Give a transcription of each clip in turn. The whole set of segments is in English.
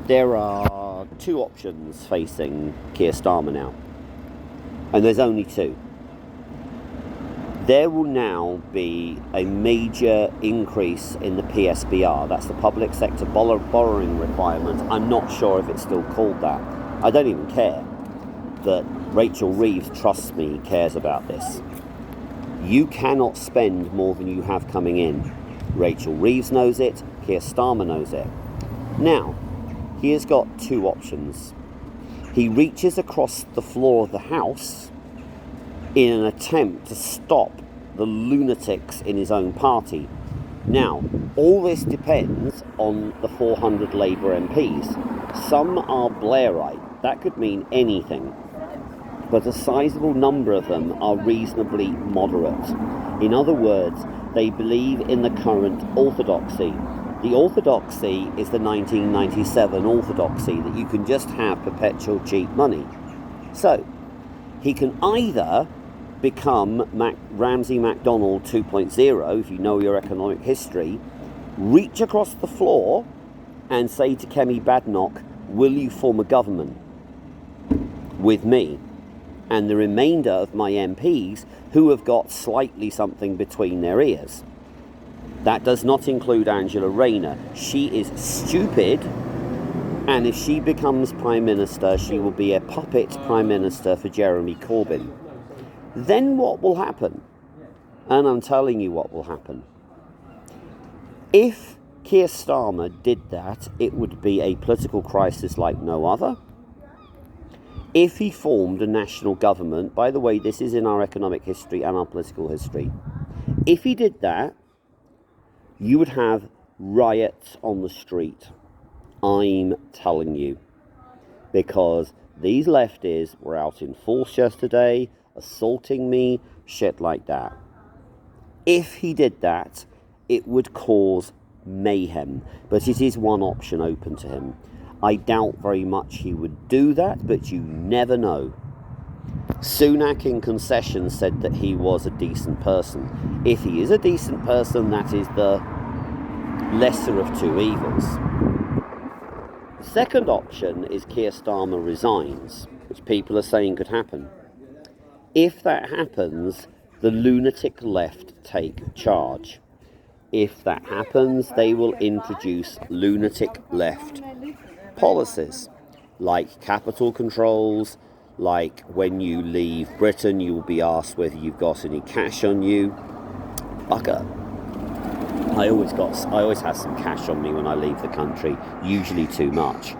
There are two options facing Kier Starmer now, and there's only two. There will now be a major increase in the PSBR, that's the public sector borrowing requirement. I'm not sure if it's still called that. I don't even care that Rachel Reeves, trust me, cares about this. You cannot spend more than you have coming in. Rachel Reeves knows it, Kier Starmer knows it. Now, he has got two options. He reaches across the floor of the House in an attempt to stop the lunatics in his own party. Now, all this depends on the 400 Labour MPs. Some are Blairite. That could mean anything. But a sizable number of them are reasonably moderate. In other words, they believe in the current orthodoxy. The orthodoxy is the 1997 orthodoxy, that you can just have perpetual cheap money. So, he can either become Ramsay MacDonald 2.0, if you know your economic history, reach across the floor and say to Kemi Badenoch, will you form a government with me and the remainder of my MPs who have got slightly something between their ears? That does not include Angela Rayner. She is stupid, and if she becomes Prime Minister, she will be a puppet Prime Minister for Jeremy Corbyn. Then what will happen? And I'm telling you what will happen. If Kier Starmer did that, it would be a political crisis like no other. If he formed a national government, by the way, this is in our economic history and our political history. If he did that, you would have riots on the street. I'm telling you. Because these lefties were out in force yesterday, assaulting me, shit like that. If he did that, it would cause mayhem. But it is one option open to him. I doubt very much he would do that, but you never know. Sunak in concession said that he was a decent person. If he is a decent person, that is the lesser of two evils. The second option is Kier Starmer resigns, which people are saying could happen. If that happens, the lunatic left take charge. If that happens, they will introduce lunatic left policies, like capital controls, like when you leave Britain, you will be asked whether you've got any cash on you. Bugger. I always have some cash on me when I leave the country, usually too much.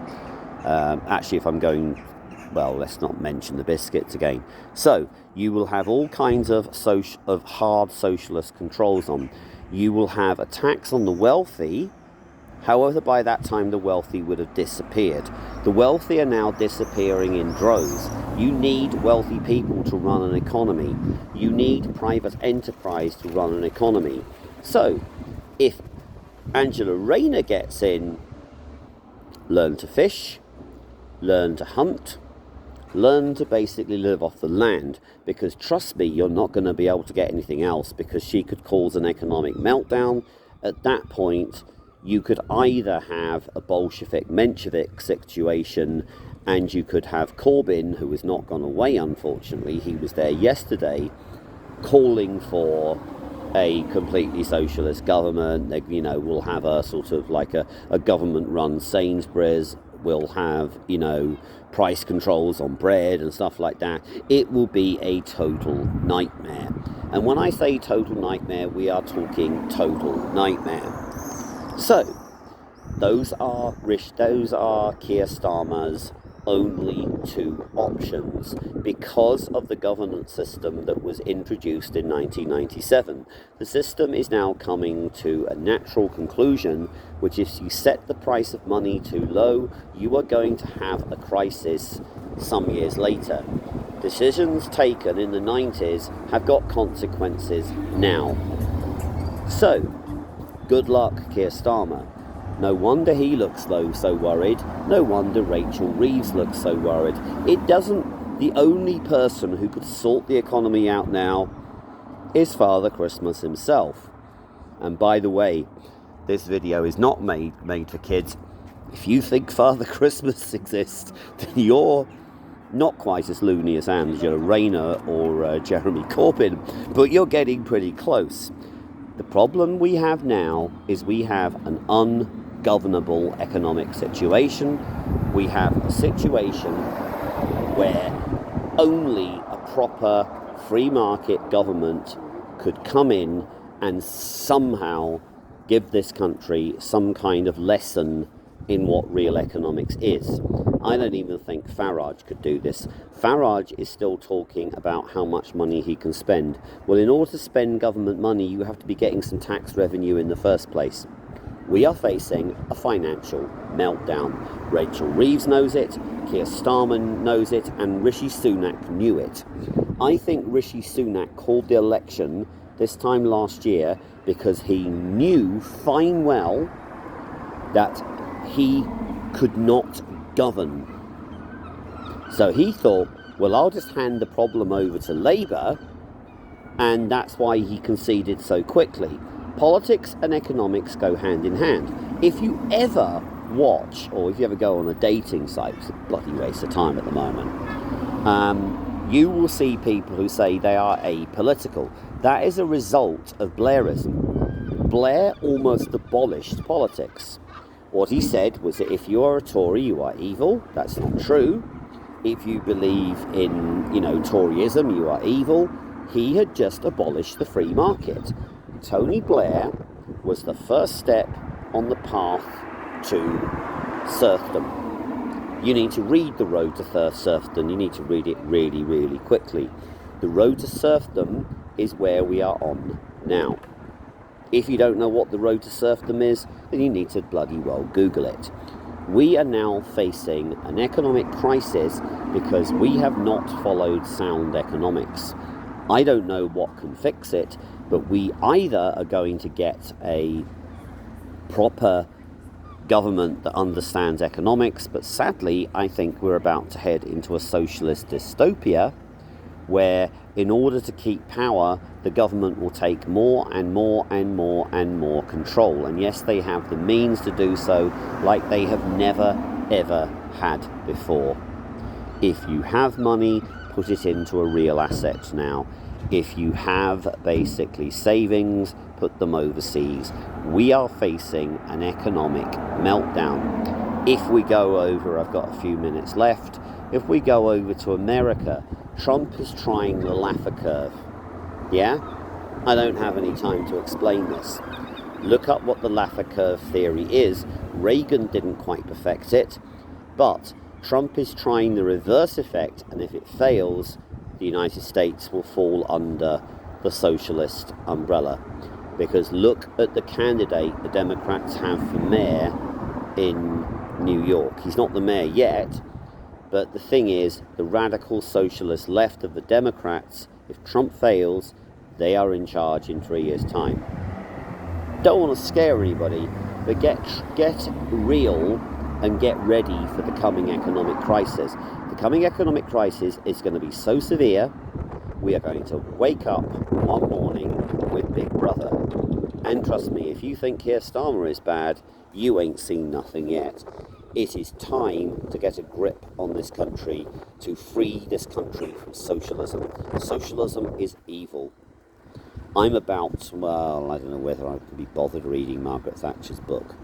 Actually, if I'm going, well, let's not mention the biscuits again. So, you will have all kinds of hard socialist controls on. You will have a tax on the wealthy. However, by that time, the wealthy would have disappeared. The wealthy are now disappearing in droves. You need wealthy people to run an economy. You need private enterprise to run an economy. So, if Angela Rayner gets in, learn to fish, learn to hunt, learn to basically live off the land, because trust me, you're not going to be able to get anything else, because she could cause an economic meltdown. At that point, you could either have a Bolshevik-Menshevik situation, and you could have Corbyn, who has not gone away, unfortunately. He was there yesterday, calling for a completely socialist government. They, we'll have a sort of like a government-run Sainsbury's. We'll have, price controls on bread and stuff like that. It will be a total nightmare. And when I say total nightmare, we are talking total nightmare. So, those are Kier Starmer's only two options because of the governance system that was introduced in 1997. The system is now coming to a natural conclusion, which if you set the price of money too low, you are going to have a crisis some years later. Decisions taken in the 90s have got consequences now. So, good luck, Kier Starmer. No wonder he looks so worried. No wonder Rachel Reeves looks so worried. The only person who could sort the economy out now is Father Christmas himself. And by the way, this video is not made for kids. If you think Father Christmas exists, then you're not quite as loony as Angela Rayner or Jeremy Corbyn, but you're getting pretty close. The problem we have now is we have an ungovernable economic situation. We have a situation where only a proper free market government could come in and somehow give this country some kind of lesson in what real economics is. I don't even think Farage could do this. Farage is still talking about how much money he can spend. Well, in order to spend government money, you have to be getting some tax revenue in the first place. We are facing a financial meltdown. Rachel Reeves knows it, Kier Starmer knows it, and Rishi Sunak knew it. I think Rishi Sunak called the election this time last year because he knew fine well that he could not govern. So he thought, well, I'll just hand the problem over to Labour, and that's why he conceded so quickly. Politics and economics go hand in hand. If you ever watch, or if you ever go on a dating site, it's a bloody waste of time at the moment, you will see people who say they are apolitical. That is a result of Blairism. Blair almost abolished politics. What he said was that if you are a Tory, you are evil. That's not true. If you believe in, Toryism, you are evil. He had just abolished the free market. Tony Blair was the first step on the path to serfdom. You need to read The Road to Serfdom. You need to read it really, really quickly. The road to serfdom is where we are on now. If you don't know what the road to serfdom is, then you need to bloody well Google it. We are now facing an economic crisis because we have not followed sound economics. I don't know what can fix it, but we either are going to get a proper government that understands economics, but sadly, I think we're about to head into a socialist dystopia where in order to keep power, the government will take more and more and more and more control. And yes, they have the means to do so like they have never, ever had before. If you have money, put it into a real asset now. If you have basically savings, put them overseas. We are facing an economic meltdown. If we go over, I've got a few minutes left, if we go over to America, Trump is trying the Laffer curve. Yeah? I don't have any time to explain this. Look up what the Laffer curve theory is. Reagan didn't quite perfect it, but Trump is trying the reverse effect, and if it fails, the United States will fall under the socialist umbrella. Because look at the candidate the Democrats have for mayor in New York. He's not the mayor yet, but the thing is, the radical socialist left of the Democrats, if Trump fails, they are in charge in 3 years' time. Don't want to scare anybody, but get real and get ready for the coming economic crisis. The coming economic crisis is going to be so severe, we are going to wake up one morning with Big Brother. And trust me, if you think Kier Starmer is bad, you ain't seen nothing yet. It is time to get a grip on this country, to free this country from socialism. Socialism is evil. I'm about, well, I don't know whether I could be bothered reading Margaret Thatcher's book.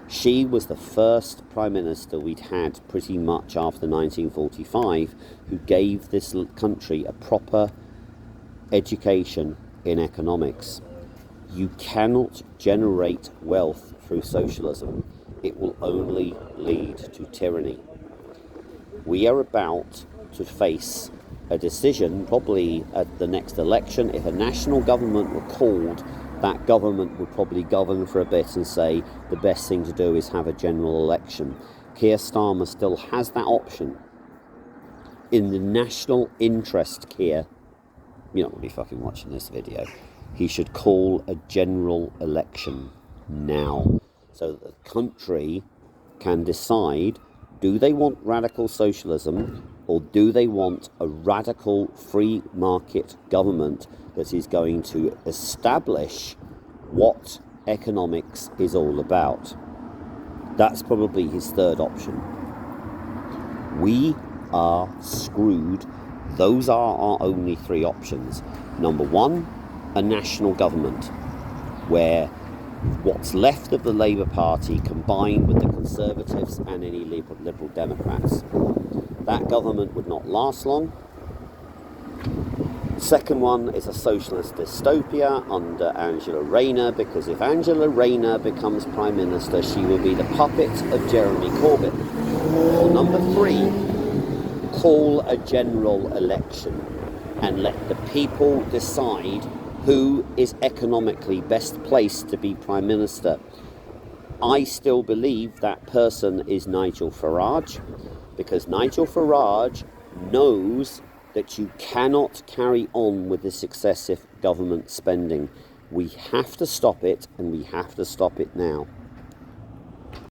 She was the first Prime Minister we'd had pretty much after 1945 who gave this country a proper education in economics. You cannot generate wealth through socialism. It will only lead to tyranny. We are about to face a decision, probably at the next election. If a national government were called, that government would probably govern for a bit and say the best thing to do is have a general election. Kier Starmer still has that option. In the national interest, Kier, you're not going to be fucking watching this video, he should call a general election now so that the country can decide, do they want radical socialism or do they want a radical free market government that is going to establish what economics is all about? That's probably his third option. We are screwed. Those are our only three options. Number one, a national government, where what's left of the Labour Party combined with the Conservatives and any Liberal Democrats. That government would not last long. Second one is a socialist dystopia under Angela Rayner, because if Angela Rayner becomes Prime Minister, she will be the puppet of Jeremy Corbyn. Or number three, call a general election and let the people decide who is economically best placed to be Prime Minister. I still believe that person is Nigel Farage, because Nigel Farage knows that you cannot carry on with this excessive government spending. We have to stop it, and we have to stop it now.